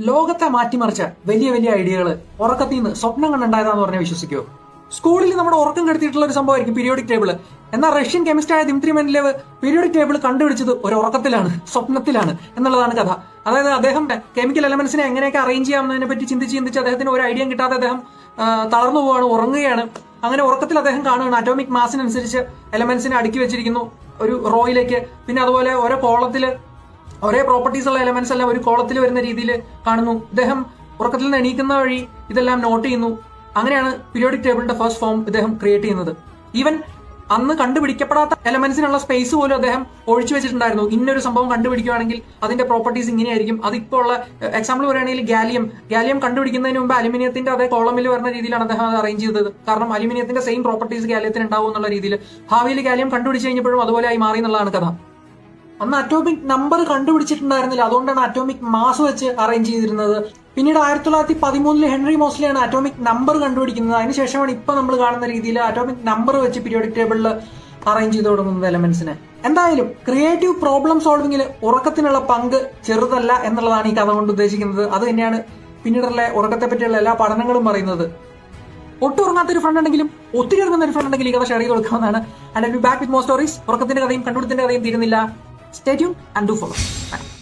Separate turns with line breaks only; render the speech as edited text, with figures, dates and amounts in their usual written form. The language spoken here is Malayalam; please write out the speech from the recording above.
ലോകത്തെ മാറ്റിമറിച്ച വലിയ വലിയ ഐഡിയകൾ ഉറക്കത്തിൽ നിന്ന് സ്വപ്നം കണ്ടുണ്ടായതാന്ന് പറഞ്ഞാൽ വിശ്വസിക്കുമോ? സ്കൂളിൽ നമ്മുടെ ഉറക്കം കെടുത്തിയിട്ടുള്ള ഒരു സംഭവമായിരിക്കും പീരിയോഡിക് ടേബിൾ. എന്നാൽ റഷ്യൻ കെമിസ്റ്റായ ദിമിത്രി മെൻഡലേവ് പീരിയോഡിക് ടേബിൾ കണ്ടുപിടിച്ചത് ഒരു ഉറക്കത്തിലാണ്, സ്വപ്നത്തിലാണ് എന്നുള്ളതാണ് കഥ. അതായത് അദ്ദേഹം കെമിക്കൽ എലമെന്റ്സിനെ എങ്ങനെയൊക്കെ അറേഞ്ച് ചെയ്യാമെന്നതിനെ പറ്റി ചിന്തിച്ച് അദ്ദേഹത്തിന് ഒരു ഐഡിയ കിട്ടാതെ അദ്ദേഹം തളർന്നു പോവാണ്, ഉറങ്ങുകയാണ്. അങ്ങനെ ഉറക്കത്തിൽ അദ്ദേഹം കാണുകയാണ് അറ്റോമിക് മാസിനനുസരിച്ച് എലമെന്റ്സിനെ അടുക്കി വെച്ചിരിക്കുന്നു ഒരു റോയിലേക്ക്. പിന്നെ അതുപോലെ ഓരോ കോളത്തില് ഒരേ പ്രോപ്പർട്ടീസ് ഉള്ള എലമെന്റ്സ് എല്ലാം ഒരു കോളത്തിൽ വരുന്ന രീതിയിൽ കാണുന്നു. ഇദ്ദേഹം ഉറക്കത്തിൽ നിന്ന് എണീക്കുന്ന വഴി ഇതെല്ലാം നോട്ട് ചെയ്യുന്നു. അങ്ങനെയാണ് പീരിയോഡിക് ടേബിളിന്റെ ഫസ്റ്റ് ഫോം ഇദ്ദേഹം ക്രിയേറ്റ് ചെയ്യുന്നത്. ഈവൻ അന്ന് കണ്ടുപിടിക്കപ്പെടാത്ത എലമെന്റ്സിനുള്ള സ്പേസ് പോലും അദ്ദേഹം ഒഴിച്ചു വെച്ചിട്ടുണ്ടായിരുന്നു. ഇന്നൊരു സംഭവം കണ്ടുപിടിക്കുകയാണെങ്കിൽ അതിന്റെ പ്രോപ്പർട്ടീസ് ഇങ്ങനെയായിരിക്കും. അതിപ്പോൾ ഉള്ള എക്സാമ്പിൾ പറയുകയാണെങ്കിൽ ഗാലിയം കണ്ടുപിടിക്കുന്നതിന് മുമ്പ് അലുമിനിയത്തിന്റെ അതേ കോളമിൽ വരുന്ന രീതിയിലാണ് അദ്ദേഹം അത് അറേഞ്ച് ചെയ്തത്. കാരണം അലുമിനിയത്തിന്റെ സെയിം പ്രോപ്പർട്ടീസ് ഗാലിയത്തിന് ഉണ്ടാവും എന്നുള്ള രീതിയിൽ. ഭാവിയിൽ ഗാലിയം കണ്ടുപിടിച്ചു കഴിഞ്ഞപ്പോഴും അതുപോലെ ആയി മാറി എന്നുള്ളതാണ് കഥ. അന്ന് അറ്റോമിക് നമ്പർ കണ്ടുപിടിച്ചിട്ടുണ്ടായിരുന്നില്ല, അതുകൊണ്ടാണ് അറ്റോമിക് മാസ് വെച്ച് അറേഞ്ച് ചെയ്തിരുന്നത്. പിന്നീട് 1913 ഹെൻറി മോസ്ലിയാണ് അറ്റോമിക് നമ്പർ കണ്ടുപിടിക്കുന്നത്. അതിനുശേഷമാണ് ഇപ്പൊ നമ്മൾ കാണുന്ന രീതിയിൽ അറ്റോമിക് നമ്പർ വെച്ച് പീരിയോഡിക് ടേബിളിൽ അറേഞ്ച് ചെയ്ത് തുടങ്ങുന്നത് എലമെന്റ്സിനെ. എന്തായാലും ക്രിയേറ്റീവ് പ്രോബ്ലം സോൾവിംഗിൽ ഉറക്കത്തിനുള്ള പങ്ക് ചെറുതല്ല എന്നുള്ളതാണ് ഈ കഥ കൊണ്ട് ഉദ്ദേശിക്കുന്നത്. അത് തന്നെയാണ് പിന്നീടുള്ള ഉറക്കത്തെ പറ്റിയുള്ള എല്ലാ പഠനങ്ങളും പറയുന്നത്. ഒട്ടും ഉറങ്ങാത്തൊരു ഫ്രണ്ട് ഉണ്ടെങ്കിലും ഒത്തിരി ഇറങ്ങുന്ന ഒരു ഫ്രണ്ട് ഉണ്ടെങ്കിൽ ഈ കഥ ഷെയർ ചെയ്ത് കൊടുക്കാവുന്നതാണ്. And I will be back with more stories. ഉറക്കത്തിന്റെ കഥയും കണ്ടുപിടുത്തിന്റെ കഥയും തീരുന്നില്ല. Stay tuned and do follow. Bye.